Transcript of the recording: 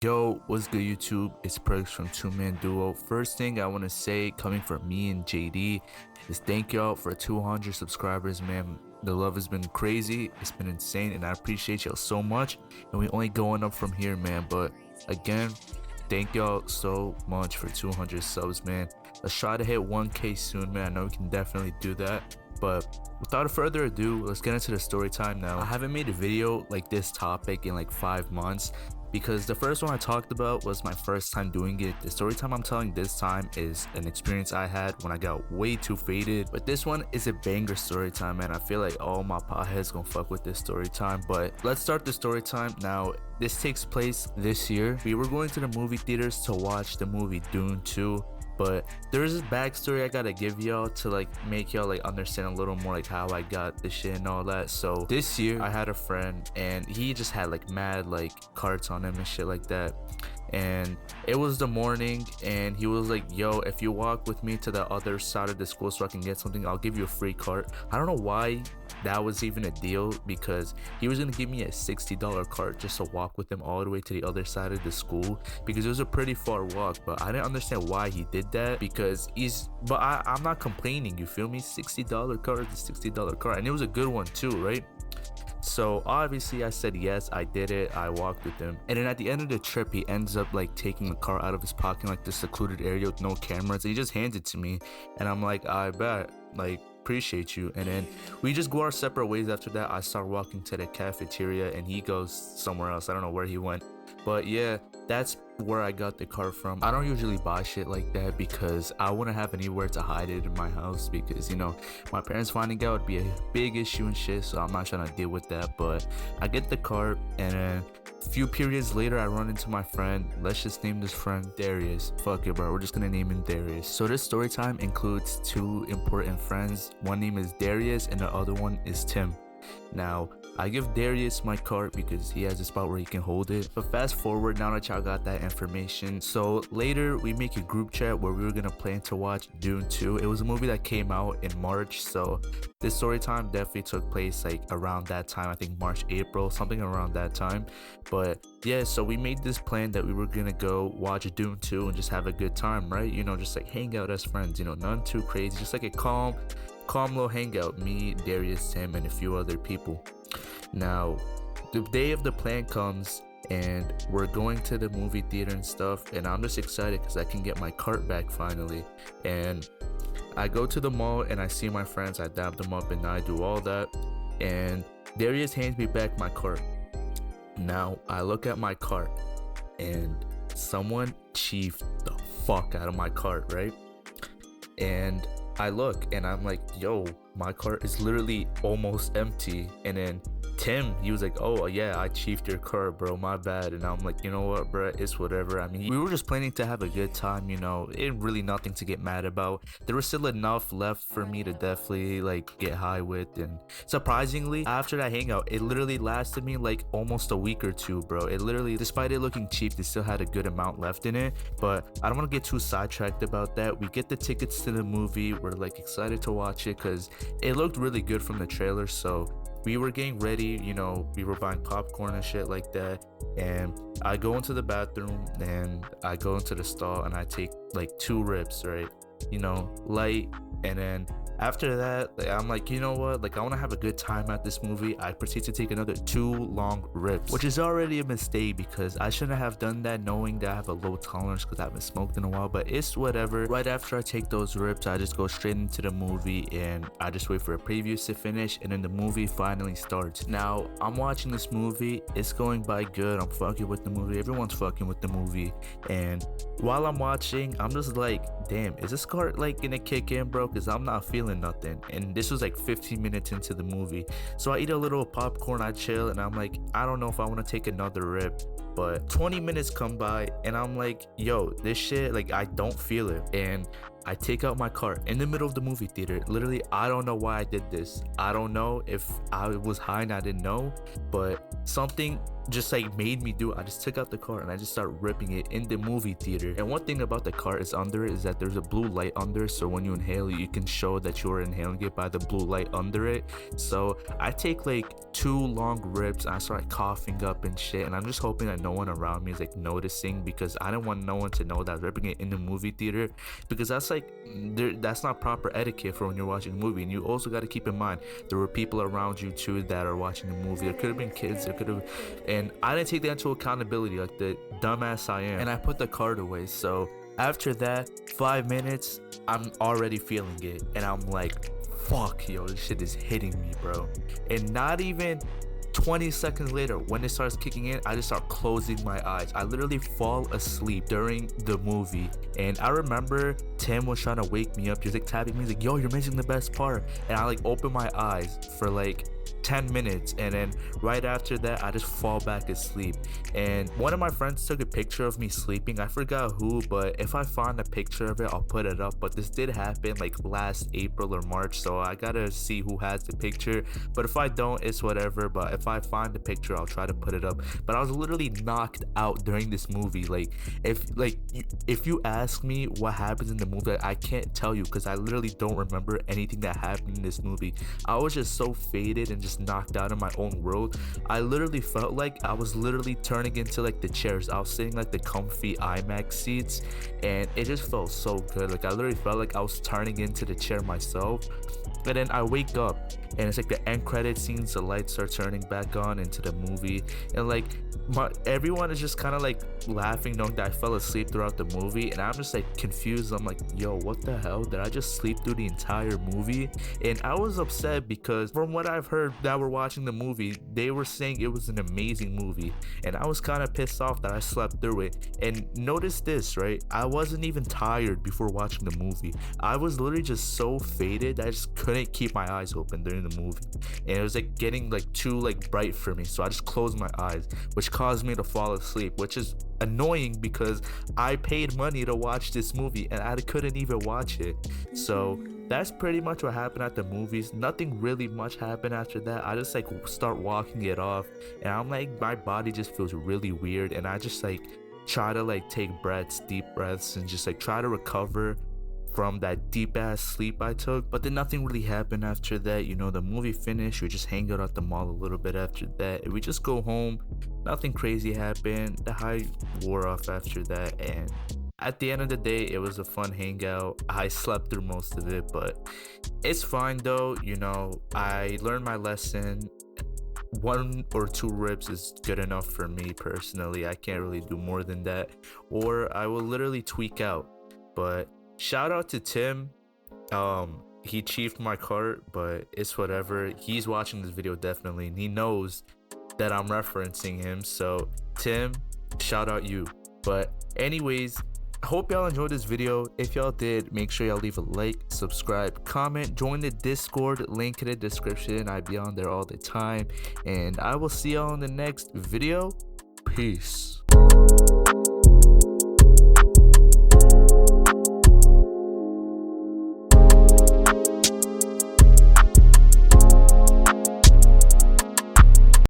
Yo, what's good YouTube? It's Perks from Two Man Duo. First thing I want to say, coming from me and JD, is thank y'all for 200 subscribers, man. The love has been crazy, it's been insane, and I appreciate y'all so much. And we only going up from here, man. But again, thank y'all so much for 200 subs, man. Let's try to hit 1K soon, man. I know we can definitely do that. But without further ado, let's get into the story time now. I haven't made a video like this topic in like 5 months, because the first one I talked about was my first time doing it. The story time I'm telling this time is an experience I had when I got way too faded. But this one is a banger story time, man. I feel like all my potheads gonna fuck with this story time. But let's start the story time now. This takes place this year. We were going to the movie theaters to watch the movie Dune 2. But there's this backstory I gotta give y'all to like make y'all like understand a little more like how I got this shit and all that. So this year I had a friend and he just had like mad like carts on him and shit like that. And it was the morning and he was like, yo, if you walk with me to the other side of the school so I can get something, I'll give you a free cart. I don't know why that was even a deal, because he was gonna give me a $60 cart just to walk with him all the way to the other side of the school, because it was a pretty far walk. But I didn't understand why he did that, because I'm not complaining, you feel me? $60 cart is $60 cart, and it was a good one too, right? So obviously I said yes, I did it. I walked with him, and then at the end of the trip he ends up like taking the car out of his pocket, like the secluded area with no cameras, and he just hands it to me, and I'm like, I bet, like, appreciate you. And then we just go our separate ways. After that I start walking to the cafeteria and he goes somewhere else. I don't know where he went, but yeah, that's where I got the car from. I don't usually buy shit like that because I wouldn't have anywhere to hide it in my house, because you know my parents finding out would be a big issue and shit, so I'm not trying to deal with that. But I get the car, and then a few periods later I run into my friend. Let's just name this friend Darius. Fuck it, bro, we're just gonna name him Darius. So this story time includes two important friends. One name is Darius and the other one is Tim. Now I give Darius my cart because he has a spot where he can hold it. But fast forward, now that y'all got that information, so later we make a group chat where we were gonna plan to watch Dune 2. It was a movie that came out in March, so this story time definitely took place like around that time. I think March, April, something around that time. But yeah, so we made this plan that we were gonna go watch Dune 2 and just have a good time, right? You know, just like hang out as friends, you know, none too crazy, just like a calm little hangout. Me, Darius, Tim, and a few other people. Now the day of the plan comes and we're going to the movie theater and stuff, and I'm just excited because I can get my cart back finally. And I go to the mall and I see my friends, I dab them up and I do all that, and Darius hands me back my cart. Now I look at my cart and someone chiefed the fuck out of my cart, right? And I look and I'm like, yo, my cart is literally almost empty. And then Tim, he was like, oh yeah, I chiefed your cart, bro, my bad. And I'm like, you know what, bro, it's whatever. I mean, we were just planning to have a good time, you know, it really nothing to get mad about. There was still enough left for me to definitely like get high with. And surprisingly, after that hangout, it literally lasted me like almost a week or two, bro. It literally, despite it looking cheap, they still had a good amount left in it. But I don't want to get too sidetracked about that. We get the tickets to the movie, we're like excited to watch it because it looked really good from the trailer. So we were getting ready, you know, we were buying popcorn and shit like that. And I go into the bathroom and I go into the stall and I take like 2 rips, right? You know, light. And then after that, like, I'm like, you know what, like I want to have a good time at this movie. I proceed to take another 2 long rips, which is already a mistake because I shouldn't have done that, knowing that I have a low tolerance because I haven't smoked in a while. But it's whatever. Right after I take those rips, I just go straight into the movie and I just wait for a preview to finish, and then the movie finally starts. Now I'm watching this movie, it's going by good, I'm fucking with the movie, everyone's fucking with the movie. And while I'm watching, I'm just like, damn, is this cart like gonna kick in, bro? Because I'm not feeling nothing. And this was like 15 minutes into the movie. So I eat a little popcorn, I chill, and I'm like, I don't know if I want to take another rip. But 20 minutes come by and I'm like, yo, this shit, like I don't feel it. And I take out my car in the middle of the movie theater. Literally, I don't know why I did this. I don't know if I was high and I didn't know, but something just like made me do it. I just took out the car and I just started ripping it in the movie theater. And one thing about the car is under it is that there's a blue light under, so when you inhale it, you can show that you're inhaling it by the blue light under it. So I take like 2 long rips and I start coughing up and shit, and I'm just hoping that no one around me is like noticing, because I didn't want no one to know that I was ripping it in the movie theater, because that's like that's not proper etiquette for when you're watching a movie. And you also got to keep in mind there were people around you too that are watching the movie. There could have been kids, there could have, and I didn't take that into accountability like the dumbass I am, and I put the card away. So after that 5 minutes, I'm already feeling it, and I'm like, fuck, yo, this shit is hitting me, bro. And not even 20 seconds later, when it starts kicking in, I just start closing my eyes. I literally fall asleep during the movie. And I remember Tim was trying to wake me up. He was like tapping me. He's like, yo, you're missing the best part. And I like open my eyes for like 10 minutes, and then right after that I just fall back asleep. And one of my friends took a picture of me sleeping. I forgot who, but if I find a picture of it, I'll put it up. But this did happen like last April or March, so I gotta see who has the picture. But if I don't, it's whatever. But if I find the picture, I'll try to put it up. But I was literally knocked out during this movie. Like if you ask me what happens in the movie, I can't tell you, because I literally don't remember anything that happened in this movie. I was just so faded and just knocked out of my own world. I literally felt like I was literally turning into like the chairs. I was sitting like the comfy IMAX seats, and it just felt so good. Like I literally felt like I was turning into the chair myself. And then I wake up and it's like the end credit scenes, the lights are turning back on into the movie, and like everyone is just kind of like laughing, knowing that I fell asleep throughout the movie. And I'm just like confused. I'm like, yo, what the hell, did I just sleep through the entire movie? And I was upset because from what I've heard that were watching the movie, they were saying it was an amazing movie, and I was kind of pissed off that I slept through it. And notice this, right? I wasn't even tired before watching the movie. I was literally just so faded that I just couldn't keep my eyes open during the movie, and it was like getting like too like bright for me, so I just closed my eyes, which caused me to fall asleep, which is annoying because I paid money to watch this movie and I couldn't even watch it. So that's pretty much what happened at the movies. Nothing really much happened after that. I just like start walking it off, and I'm like, my body just feels really weird, and I just like try to like take deep breaths and just like try to recover from that deep ass sleep I took. But then nothing really happened after that. You know, the movie finished, we just hang out at the mall a little bit after that, and we just go home. Nothing crazy happened. The high wore off after that, and at the end of the day, it was a fun hangout. I slept through most of it, but it's fine though. You know, I learned my lesson. 1 or 2 rips is good enough for me personally. I can't really do more than that, or I will literally tweak out. But shout out to Tim. He chiefed my cart, but it's whatever. He's watching this video definitely, and he knows that I'm referencing him. So Tim, shout out you. But anyways, I hope y'all enjoyed this video. If y'all did, make sure y'all leave a like, subscribe, comment, join the Discord, link in the description. I be on there all the time, and I will see y'all in the next video. Peace.